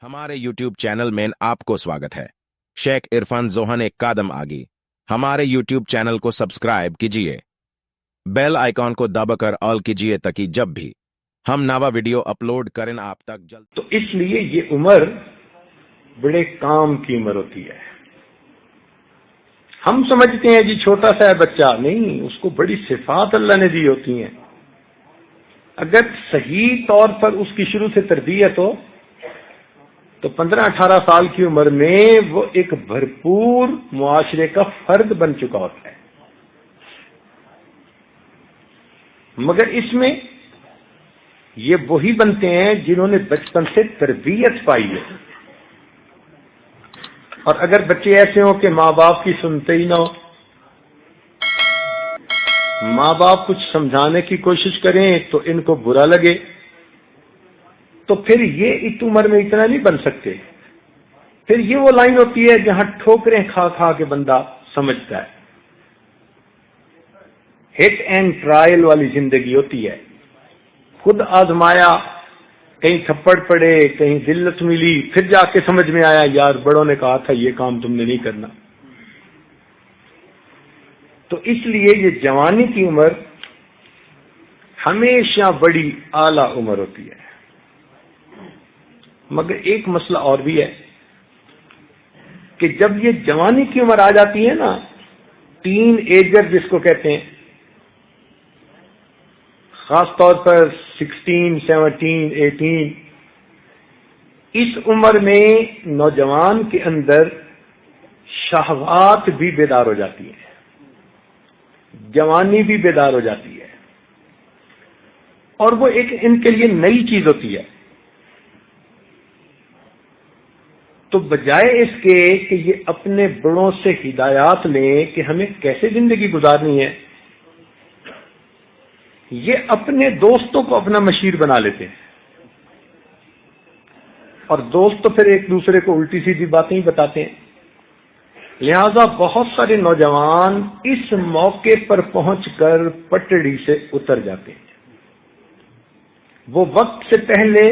हमारे YouTube channel में आपको स्वागत है। शेख इरफान जोहन एक कदम आगे। हमारे YouTube चैनल को सब्सक्राइब कीजिए, बेल आइकॉन को दबाकर ऑल कीजिए ताकि जब भी हम नवा वीडियो अपलोड करें आप तक जल्द। तो इसलिए ये उम्र बड़े काम की उम्र होती है। हम समझते हैं जी छोटा सा है बच्चा, नहीं, उसको बड़ी सिफात अल्लाह ने दी होती हैं। अगर सही तौर पर उसकी शुरू से तरबियत हो तो 15-18 साल की उम्र में वो एक भरपूर मुआशरे का फर्द बन चुका होता है। मगर इसमें ये वही बनते हैं जिन्होंने बचपन से तरबियत पाई है। और अगर बच्चे ऐसे हों कि माँ बाप की सुनते ही ना हो, माँ बाप कुछ समझाने की कोशिश करें तो इनको बुरा लगे, तो फिर ये इस उम्र में इतना नहीं बन सकते। फिर ये वो लाइन होती है जहां ठोकरें खा खा के बंदा समझता है। हिट एंड ट्रायल वाली जिंदगी होती है। खुद आजमाया, कहीं थप्पड़ पड़े, कहीं जिल्लत मिली, फिर जाके समझ में आया यार बड़ों ने कहा था ये काम तुमने नहीं करना। तो इसलिए ये जवानी की उम्र हमेशा बड़ी आला उम्र होती है। मगर एक मसला और भी है कि जब ये जवानी की उम्र आ जाती है ना, टीन एजर जिसको कहते हैं, खास तौर पर 16, 17, 18, इस उम्र में नौजवान के अंदर शहवात भी बेदार हो जाती है, जवानी भी बेदार हो जाती है, और वो एक इनके लिए नई चीज होती है। तो बजाय इसके कि ये अपने बड़ों से हिदायत लें कि हमें कैसे जिंदगी गुजारनी है, ये अपने दोस्तों को अपना मशीर बना लेते हैं। और दोस्त तो फिर एक दूसरे को उल्टी सीधी बातें ही बताते हैं। लिहाजा बहुत सारे नौजवान इस मौके पर पहुंचकर पटड़ी से उतर जाते हैं। वो वक्त से पहले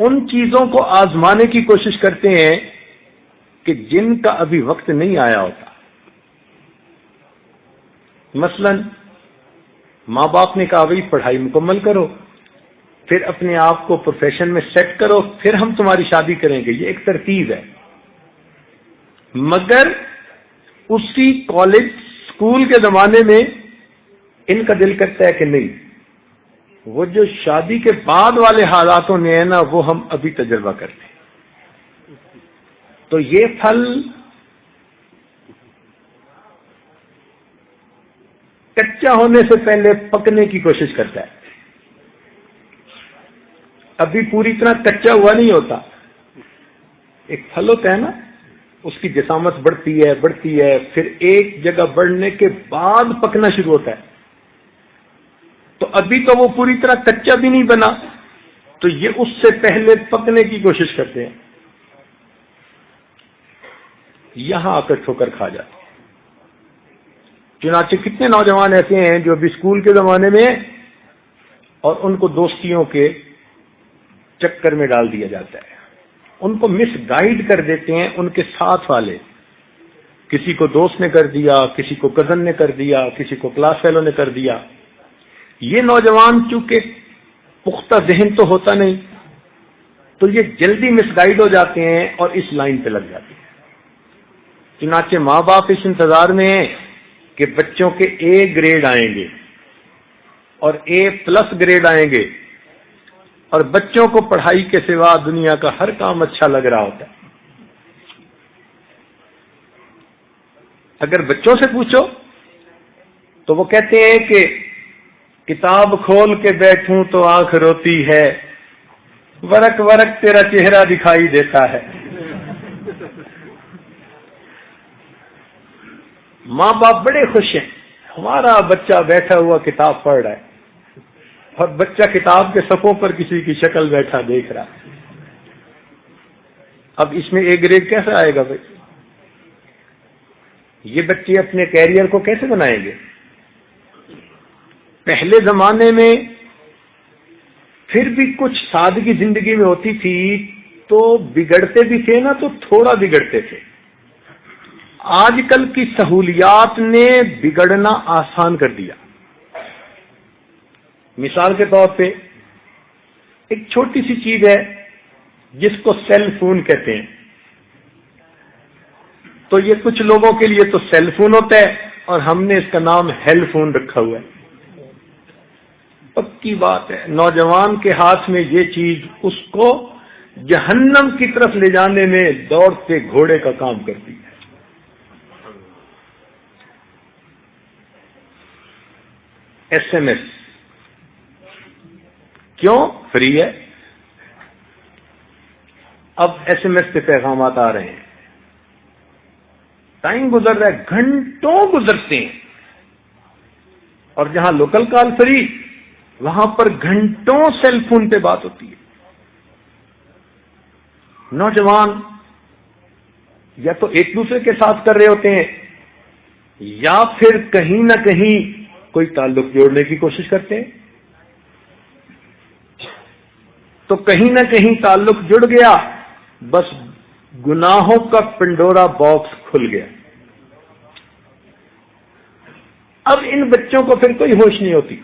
उन चीजों को आजमाने की कोशिश करते हैं कि जिनका अभी वक्त नहीं आया होता। मसलन माँ बाप ने कहा भाई पढ़ाई मुकम्मल करो, फिर अपने आप को प्रोफेशन में सेट करो, फिर हम तुम्हारी शादी करेंगे। ये एक तरतीब है। मगर उसी कॉलेज स्कूल के जमाने में इनका दिल करता है कि नहीं, वो जो शादी के बाद वाले हालातों में है ना, वो हम अभी तजर्बा करते हैं। तो ये फल कच्चा होने से पहले पकने की कोशिश करता है। अभी पूरी तरह कच्चा हुआ नहीं होता। एक फल होता है ना, उसकी जसामत बढ़ती है, फिर एक जगह बढ़ने के बाद पकना शुरू होता है। तो अभी तो वो पूरी तरह कच्चा भी नहीं बना, तो ये उससे पहले पकने की कोशिश करते हैं। यहां आकर ठोकर खा जाते हैं। चुनाचे कितने नौजवान ऐसे हैं जो अभी स्कूल के जमाने में, और उनको दोस्तियों के चक्कर में डाल दिया जाता है। उनको मिसगाइड कर देते हैं उनके साथ वाले। किसी को दोस्त ने कर दिया, किसी को कजन ने कर दिया, किसी को क्लास फेलो ने कर दिया। ये नौजवान चूंकि पुख्ता जहन तो होता नहीं, तो ये जल्दी मिसगाइड हो जाते हैं और इस लाइन पे लग जाते हैं। चुनाचे माँ बाप इस इंतजार में हैं कि बच्चों के ए ग्रेड आएंगे और A+ ग्रेड आएंगे, और बच्चों को पढ़ाई के सिवा दुनिया का हर काम अच्छा लग रहा होता है। अगर बच्चों से पूछो तो वो कहते हैं कि किताब खोल के बैठूं तो आंख रोती है, वरक वरक तेरा चेहरा दिखाई देता है। माँ बाप बड़े खुश हैं, हमारा बच्चा बैठा हुआ किताब पढ़ रहा है, और बच्चा किताब के सफ़ों पर किसी की शक्ल बैठा देख रहा है। अब इसमें A ग्रेड कैसे आएगा भाई? ये बच्चे अपने कैरियर को कैसे बनाएंगे? पहले जमाने में پھر بھی کچھ سادگی زندگی میں ہوتی تھی تو بگڑتے بھی تھے نا تو تھوڑا بگڑتے تھے. آج کل کی سہولیات نے بگڑنا آسان کر دیا. مثال کے طور پہ ایک چھوٹی سی چیز ہے جس کو سیل فون کہتے ہیں. تو یہ کچھ لوگوں کے لیے تو سیل فون ہوتا ہے اور ہم نے اس کا نام ہیل فون رکھا ہوا ہے. پکی بات ہے، نوجوان کے ہاتھ میں یہ چیز اس کو جہنم کی طرف لے جانے میں دوڑتے گھوڑے کا کام کرتی ہے. ایس ایم ایس کیوں فری ہے؟ اب ایس ایم ایس پہ پیغامات آ رہے ہیں، ٹائم گزر رہا ہے، گھنٹوں گزرتے ہیں، اور جہاں لوکل کال فری وہاں پر گھنٹوں سیل فون پہ بات ہوتی ہے. نوجوان یا تو ایک دوسرے کے ساتھ کر رہے ہوتے ہیں یا پھر کہیں نہ کہیں کوئی تعلق جوڑنے کی کوشش کرتے ہیں. تو کہیں نہ کہیں تعلق جڑ گیا، بس گناہوں کا پنڈورا باکس کھل گیا. اب ان بچوں کو پھر کوئی ہوش نہیں ہوتی،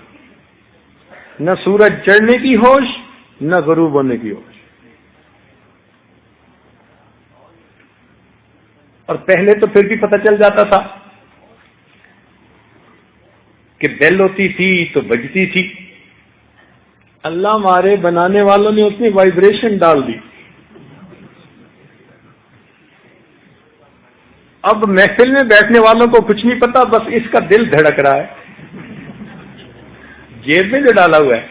نہ سورج چڑھنے کی ہوش نہ غروب ہونے کی ہوش. اور پہلے تو پھر بھی پتہ چل جاتا تھا کہ بیل ہوتی تھی تو بجتی تھی. اللہ ہمارے بنانے والوں نے اس میں وائبریشن ڈال دی. اب محفل میں بیٹھنے والوں کو کچھ نہیں پتا، بس اس کا دل دھڑک رہا ہے جیب میں جو ڈالا ہوا ہے.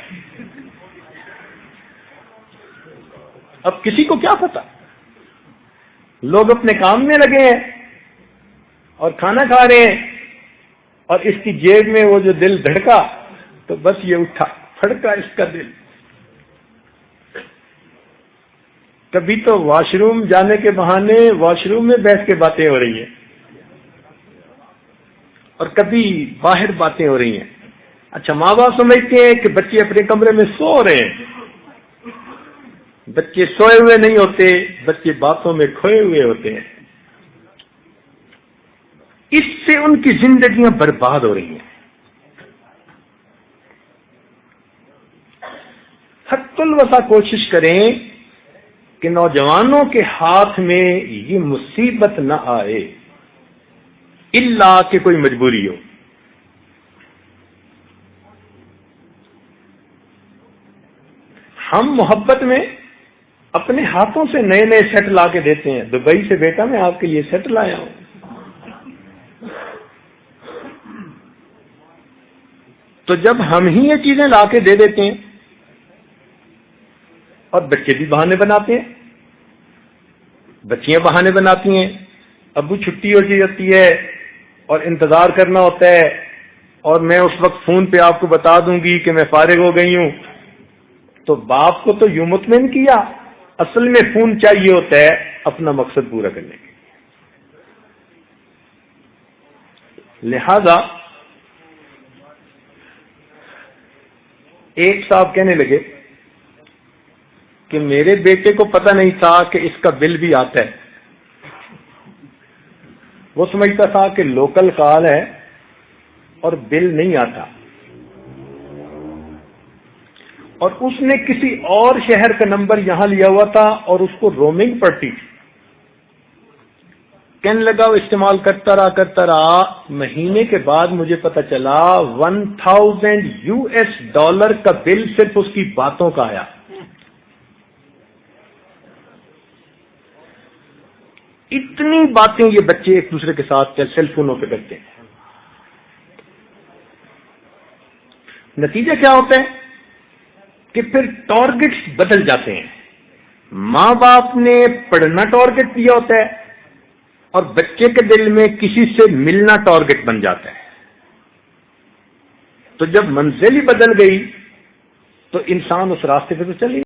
اب کسی کو کیا پتا، لوگ اپنے کام میں لگے ہیں اور کھانا کھا رہے ہیں، اور اس کی جیب میں وہ جو دل دھڑکا تو بس یہ اٹھا پھڑکا اس کا دل. کبھی تو واش روم جانے کے بہانے واش روم میں بیٹھ کے باتیں ہو رہی ہیں اور کبھی باہر باتیں ہو رہی ہیں. اچھا، ماں باپ سمجھتے ہیں کہ بچے اپنے کمرے میں سو رہے ہیں. بچے سوئے ہوئے نہیں ہوتے، بچے باتوں میں کھوئے ہوئے ہوتے ہیں. اس سے ان کی زندگیاں برباد ہو رہی ہیں. حد الوسع کوشش کریں کہ نوجوانوں کے ہاتھ میں یہ مصیبت نہ آئے، الا کہ کوئی مجبوری ہو. ہم محبت میں اپنے ہاتھوں سے نئے نئے سیٹ لا کے دیتے ہیں. دبئی سے بیٹا میں آپ کے لیے سیٹ لایا ہوں. تو جب ہم ہی یہ چیزیں لا کے دے دیتے ہیں اور بچے بھی بہانے بناتے ہیں، بچیاں بہانے بناتی ہیں، ابو چھٹی ہو جاتی ہے اور انتظار کرنا ہوتا ہے، اور میں اس وقت فون پہ آپ کو بتا دوں گی کہ میں فارغ ہو گئی ہوں. تو باپ کو تو یوں مطمئن کیا، اصل میں فون چاہیے ہوتا ہے اپنا مقصد پورا کرنے کے. لہذا ایک صاحب کہنے لگے کہ میرے بیٹے کو پتہ نہیں تھا کہ اس کا بل بھی آتا ہے. وہ سمجھتا تھا کہ لوکل کال ہے اور بل نہیں آتا، اور اس نے کسی اور شہر کا نمبر یہاں لیا ہوا تھا اور اس کو رومنگ پڑتی تھی. کہنے لگا وہ استعمال کرتا رہا. مہینے کے بعد مجھے پتا چلا $1000 کا بل صرف اس کی باتوں کا آیا. اتنی باتیں یہ بچے ایک دوسرے کے ساتھ سیل فونوں پہ کرتے ہیں. نتیجہ کیا ہوتا ہے کہ پھر ٹارگٹس بدل جاتے ہیں. ماں باپ نے پڑھنا ٹارگٹ دیا ہوتا ہے اور بچے کے دل میں کسی سے ملنا ٹارگٹ بن جاتا ہے. تو جب منزل ہی بدل گئی تو انسان اس راستے پہ تو چل